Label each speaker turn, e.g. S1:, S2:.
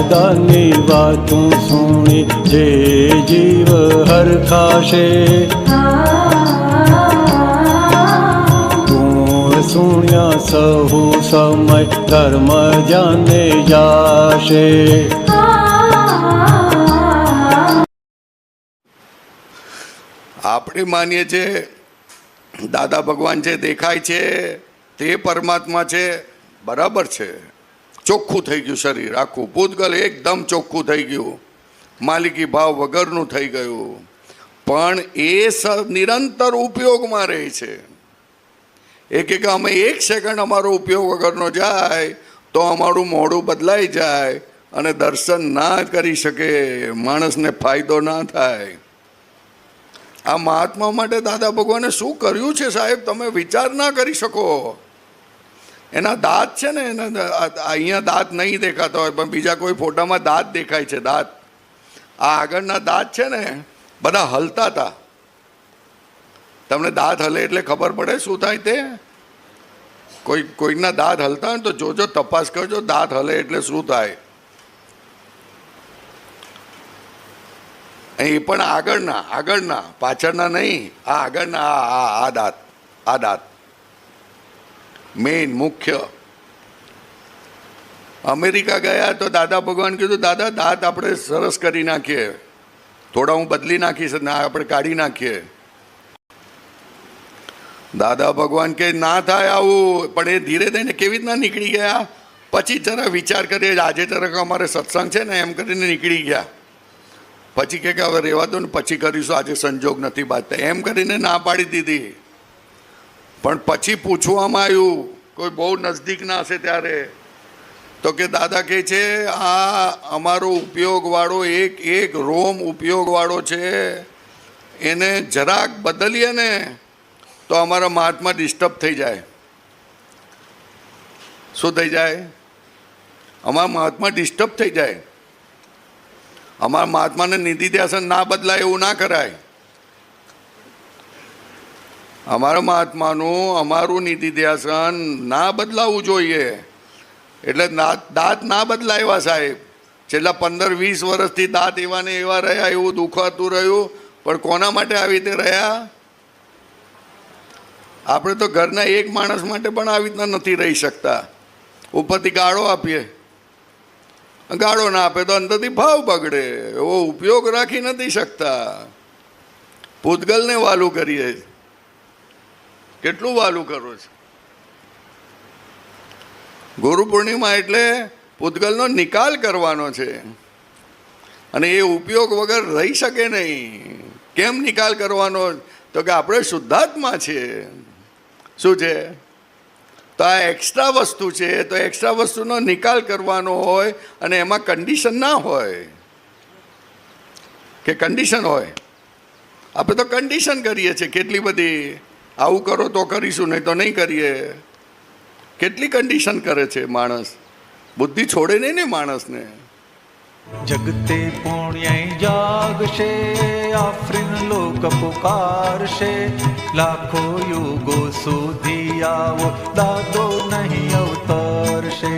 S1: દાદાની વાતું સુણી જે જીવ હરખાશે, ગુણ સુણ્યા સહુ સમય ધર્મ જાને જાશે.
S2: આપણે માનીએ છીએ દાદા ભગવાન છે, દેખાય છે, તે પરમાત્મા છે, બરાબર છે. ચોખ્ખું થઈ ગયું શરીર આખું, પૂતગલ એકદમ ચોખ્ખું થઈ ગયું, માલિકી ભાવ વગરનું થઈ ગયું. પણ એ નિરંતર ઉપયોગમાં રહે છે. એક અમે 1 સેકન્ડ અમારો ઉપયોગ વગરનો જાય તો અમારું મોઢું બદલાઈ જાય અને દર્શન ના કરી શકે, માણસને ફાયદો ના થાય. આ મહાત્મા માટે દાદા ભગવાને શું કર્યું છે સાહેબ, તમે વિચાર ના કરી શકો. એના દાંત છે ને, એના અહીંયા દાંત નહીં દેખાતા હોય પણ બીજા કોઈ ફોટામાં દાંત દેખાય છે. દાંત, આ આગળના દાંત છે ને બધા હલતા હતા. તમને દાંત હલે એટલે ખબર પડે શું થાય તે? કોઈના દાંત હલતા હોય તો જોજો, તપાસ કરજો દાંત હલે એટલે શું થાય. એ પણ આગળના પાછળના નહીં, આ આગળના આ દાંત મેઇન મુખ્ય. અમેરિકા ગયા તો દાદા ભગવાન કીધું દાદા દાંત આપણે સરસ કરી નાખીએ, થોડા હું બદલી નાખીશ, ના આપણે કાઢી નાખીએ. દાદા ભગવાન કે ના થાય આવું, પણ એ ધીરે થઈને કેવી રીતના નીકળી ગયા. પછી જરા વિચાર કરીએ, આજે જરાક અમારે સત્સંગ છે ને એમ કરીને નીકળી ગયા. પછી કે હવે રહેવા દો ને પછી કરીશું, આજે સંજોગ નથી બાંધતા એમ કરીને ના પાડી દીધી. પણ પછી પૂછવામાં આવ્યું, કોઈ બહુ નજદીકના હશે ત્યારે, તો કે દાદા કહે છે આ અમારો ઉપયોગવાળો એક રોમ ઉપયોગવાળો છે, એને જરાક બદલીએ ને તો અમારા મહાત્મા ડિસ્ટર્બ થઈ જાય. શું થઈ જાય? અમારા મહાત્મા ડિસ્ટર્બ થઈ જાય. અમારા મહાત્માને નિધિ ધ્યાસન ના બદલાય એવું ના કરાય. અમારા મહાત્માનું અમારું નિધિ ધ્યાસન ના બદલાવવું જોઈએ. એટલે દાંત ના બદલાવ્યા સાહેબ. છેલ્લા 15-20 વર્ષથી દાંત એવા ને એવા રહ્યા, એવું દુખાતું રહ્યું. પણ કોના માટે આવી રીતે રહ્યા? આપણે તો ઘરના એક માણસ માટે પણ આવી રીતના નથી રહી શકતા. ઉપરથી ગાળો આપીએ, ગાળો ના આપે તો અંદરથી ભાવ બગડે, એવો ઉપયોગ રાખી નથી શકતા. પૂતગલને વાલું કરીએ, કેટલું વાલું કરો છે. ગુરુ પૂર્ણિમા એટલે પૂતગલનો નિકાલ કરવાનો છે અને એ ઉપયોગ વગર રહી શકે નહીં. કેમ નિકાલ કરવાનો? તો કે આપણે શુદ્ધાત્મા છીએ. શું છે? તો આ એક્સ્ટ્રા વસ્તુ છે, તો એક્સ્ટ્રા વસ્તુનો નિકાલ કરવાનો હોય અને એમાં કન્ડિશન ના હોય કે કન્ડિશન હોય. આપણે તો કન્ડિશન કરીએ છીએ કેટલી બધી, આવું કરો તો કરીશું, નહીં તો નહીં કરીએ. કેટલી કન્ડિશન કરે છે માણસ. બુદ્ધિ છોડે નહીં ને માણસને.
S3: જગતે પુણ્ય જાગશે, આફરીન લોક પુકારશે, લાખો યુગો સુધી આવો દાદો નહીં અવતરશે.